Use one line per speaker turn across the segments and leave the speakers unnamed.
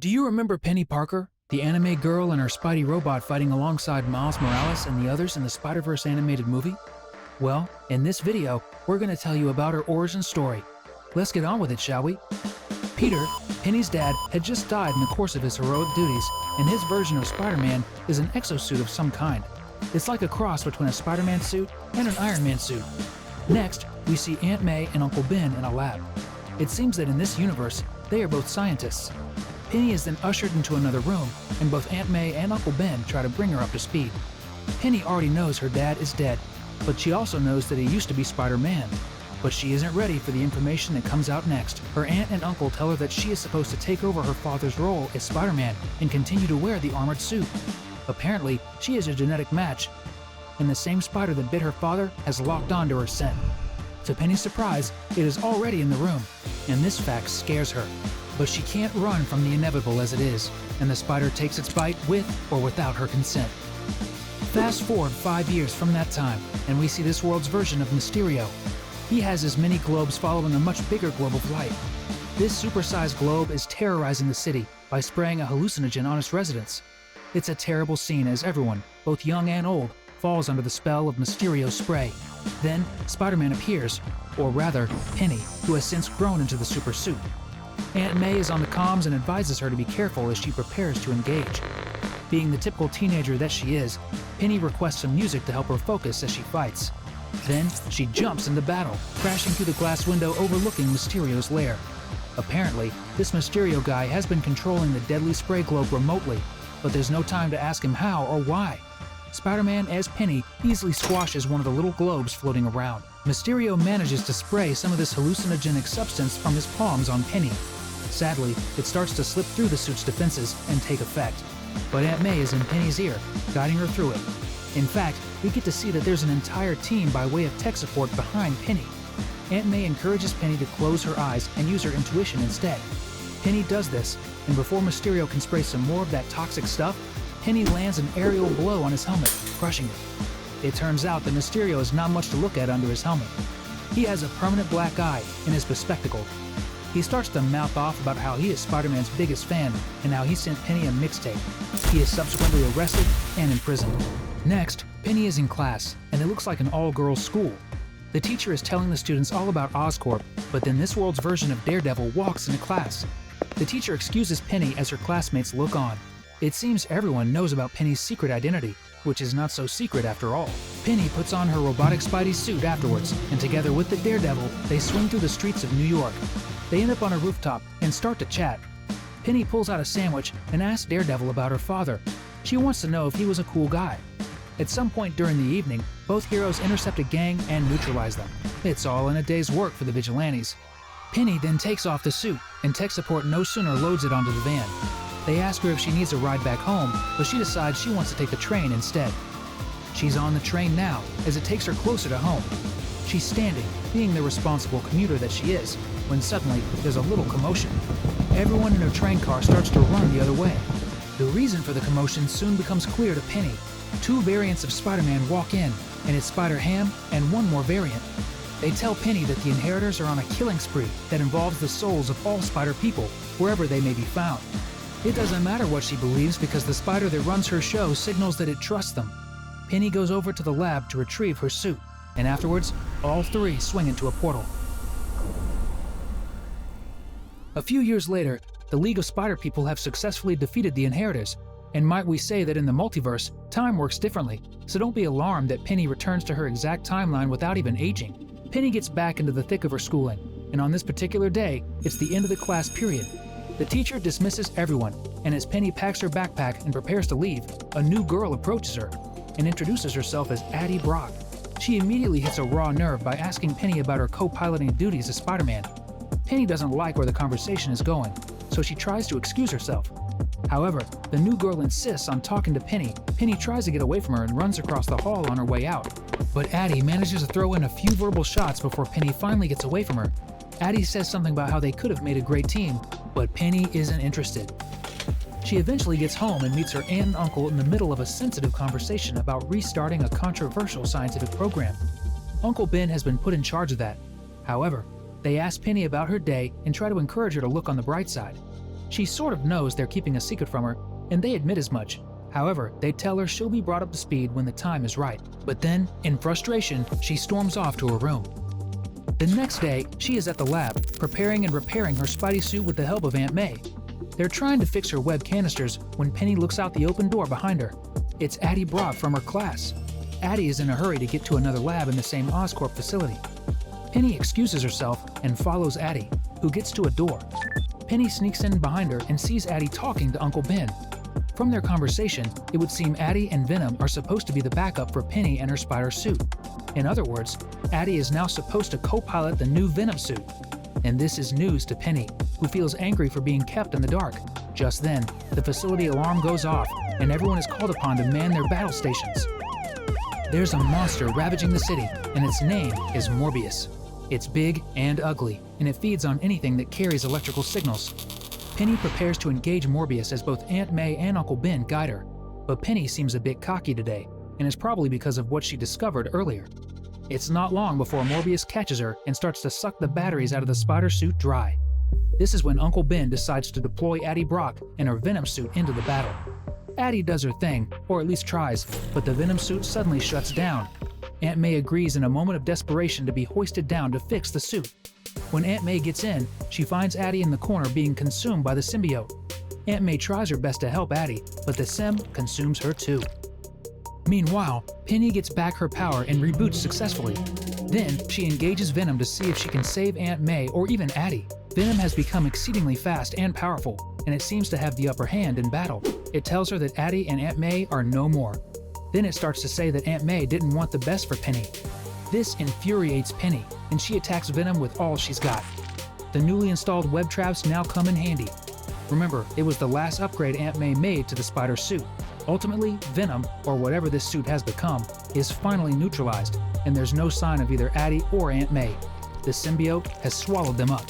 Do you remember Peni Parker, the anime girl and her Spidey robot fighting alongside Miles Morales and the others in the Spiderverse animated movie? Well, in this video, we're going to tell you about her origin story. Let's get on with it, shall we? Peter, Penny's dad, had just died in the course of his heroic duties, and his version of Spider-Man is an exosuit of some kind. It's like a cross between a Spider-Man suit and an Iron Man suit. Next, we see Aunt May and Uncle Ben in a lab. It seems that in this universe, they are both scientists. Penny is then ushered into another room, and both Aunt May and Uncle Ben try to bring her up to speed. Penny already knows her dad is dead, but she also knows that he used to be Spider-Man. But she isn't ready for the information that comes out next. Her aunt and uncle tell her that she is supposed to take over her father's role as Spider-Man and continue to wear the armored suit. Apparently, she is a genetic match, and the same spider that bit her father has locked onto her scent. To Penny's surprise, it is already in the room, and this fact scares her. But she can't run from the inevitable as it is, and the spider takes its bite with or without her consent. Fast forward 5 years from that time, and we see this world's version of Mysterio. He has his mini globes following a much bigger globe of light. This supersized globe is terrorizing the city by spraying a hallucinogen on its residents. It's a terrible scene as everyone, both young and old, falls under the spell of Mysterio's spray. Then, Spider-Man appears, or rather, Penny, who has since grown into the super suit. Aunt May is on the comms and advises her to be careful as she prepares to engage. Being the typical teenager that she is, Penny requests some music to help her focus as she fights. Then, she jumps into battle, crashing through the glass window overlooking Mysterio's lair. Apparently, this Mysterio guy has been controlling the deadly spray globe remotely, but there's no time to ask him how or why. Spider-Man, as Penny, easily squashes one of the little globes floating around. Mysterio manages to spray some of this hallucinogenic substance from his palms on Penny. Sadly, it starts to slip through the suit's defenses and take effect. But Aunt May is in Penny's ear, guiding her through it. In fact, we get to see that there's an entire team by way of tech support behind Penny. Aunt May encourages Penny to close her eyes and use her intuition instead. Penny does this, and before Mysterio can spray some more of that toxic stuff, Penny lands an aerial blow on his helmet, crushing it. It turns out that Mysterio is not much to look at under his helmet. He has a permanent black eye and is bespectacled. He starts to mouth off about how he is Spider-Man's biggest fan and how he sent Penny a mixtape. He is subsequently arrested and imprisoned. Next, Penny is in class, and it looks like an all-girls school. The teacher is telling the students all about Oscorp, but then this world's version of Daredevil walks into class. The teacher excuses Penny as her classmates look on. It seems everyone knows about Penny's secret identity, which is not so secret after all. Penny puts on her robotic Spidey suit afterwards, and together with the Daredevil, they swing through the streets of New York. They end up on a rooftop and start to chat. Penny pulls out a sandwich and asks Daredevil about her father. She wants to know if he was a cool guy. At some point during the evening, both heroes intercept a gang and neutralize them. It's all in a day's work for the vigilantes. Penny then takes off the suit, and tech support no sooner loads it onto the van. They ask her if she needs a ride back home, but she decides she wants to take the train instead. She's on the train now, as it takes her closer to home. She's standing, being the responsible commuter that she is, when suddenly there's a little commotion. Everyone in her train car starts to run the other way. The reason for the commotion soon becomes clear to Penny. 2 variants of Spider-Man walk in, and it's Spider-Ham and one more variant. They tell Penny that the Inheritors are on a killing spree that involves the souls of all Spider people, wherever they may be found. It doesn't matter what she believes because the spider that runs her show signals that it trusts them. Penny goes over to the lab to retrieve her suit, and afterwards, all 3 swing into a portal. A few years later, the League of Spider People have successfully defeated the Inheritors, and might we say that in the multiverse, time works differently, so don't be alarmed that Penny returns to her exact timeline without even aging. Penny gets back into the thick of her schooling, and on this particular day, it's the end of the class period. The teacher dismisses everyone, and as Penny packs her backpack and prepares to leave, a new girl approaches her and introduces herself as Addie Brock. She immediately hits a raw nerve by asking Penny about her co-piloting duties as Spider-Man. Penny doesn't like where the conversation is going, so she tries to excuse herself. However, the new girl insists on talking to Penny. Penny tries to get away from her and runs across the hall on her way out. But Addie manages to throw in a few verbal shots before Penny finally gets away from her. Addie says something about how they could have made a great team, but Penny isn't interested. She eventually gets home and meets her aunt and uncle in the middle of a sensitive conversation about restarting a controversial scientific program. Uncle Ben has been put in charge of that. However, they ask Penny about her day and try to encourage her to look on the bright side. She sort of knows they're keeping a secret from her, and they admit as much. However, they tell her she'll be brought up to speed when the time is right. But then, in frustration, she storms off to her room. The next day, she is at the lab, preparing and repairing her Spidey suit with the help of Aunt May. They're trying to fix her web canisters when Penny looks out the open door behind her. It's Addie Brock from her class. Addie is in a hurry to get to another lab in the same Oscorp facility. Penny excuses herself and follows Addie, who gets to a door. Penny sneaks in behind her and sees Addie talking to Uncle Ben. From their conversation, it would seem Addie and Venom are supposed to be the backup for Penny and her spider suit. In other words, Addie is now supposed to co-pilot the new Venom suit. And this is news to Penny, who feels angry for being kept in the dark. Just then, the facility alarm goes off, and everyone is called upon to man their battle stations. There's a monster ravaging the city, and its name is Morbius. It's big and ugly, and it feeds on anything that carries electrical signals. Penny prepares to engage Morbius as both Aunt May and Uncle Ben guide her. But Penny seems a bit cocky today, and it's probably because of what she discovered earlier. It's not long before Morbius catches her and starts to suck the batteries out of the spider suit dry. This is when Uncle Ben decides to deploy Addie Brock and her Venom suit into the battle. Addie does her thing, or at least tries, but the Venom suit suddenly shuts down. Aunt May agrees in a moment of desperation to be hoisted down to fix the suit. When Aunt May gets in, she finds Addie in the corner being consumed by the symbiote. Aunt May tries her best to help Addie, but the sim consumes her too. Meanwhile, Penny gets back her power and reboots successfully. Then, she engages Venom to see if she can save Aunt May or even Addie. Venom has become exceedingly fast and powerful, and it seems to have the upper hand in battle. It tells her that Addie and Aunt May are no more. Then it starts to say that Aunt May didn't want the best for Penny. This infuriates Penny, and she attacks Venom with all she's got. The newly installed web traps now come in handy. Remember, it was the last upgrade Aunt May made to the spider suit. Ultimately, Venom, or whatever this suit has become, is finally neutralized, and there's no sign of either Addie or Aunt May. The symbiote has swallowed them up.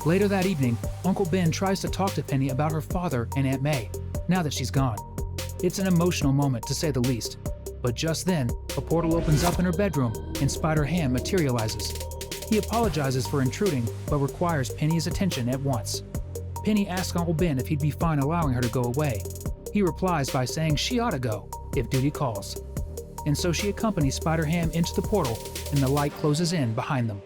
Later that evening, Uncle Ben tries to talk to Penny about her father and Aunt May, now that she's gone. It's an emotional moment, to say the least. But just then, a portal opens up in her bedroom, and Spider-Ham materializes. He apologizes for intruding, but requires Penny's attention at once. Penny asks Uncle Ben if he'd be fine allowing her to go away. He replies by saying she ought to go, if duty calls. And so she accompanies Spider-Ham into the portal, and the light closes in behind them.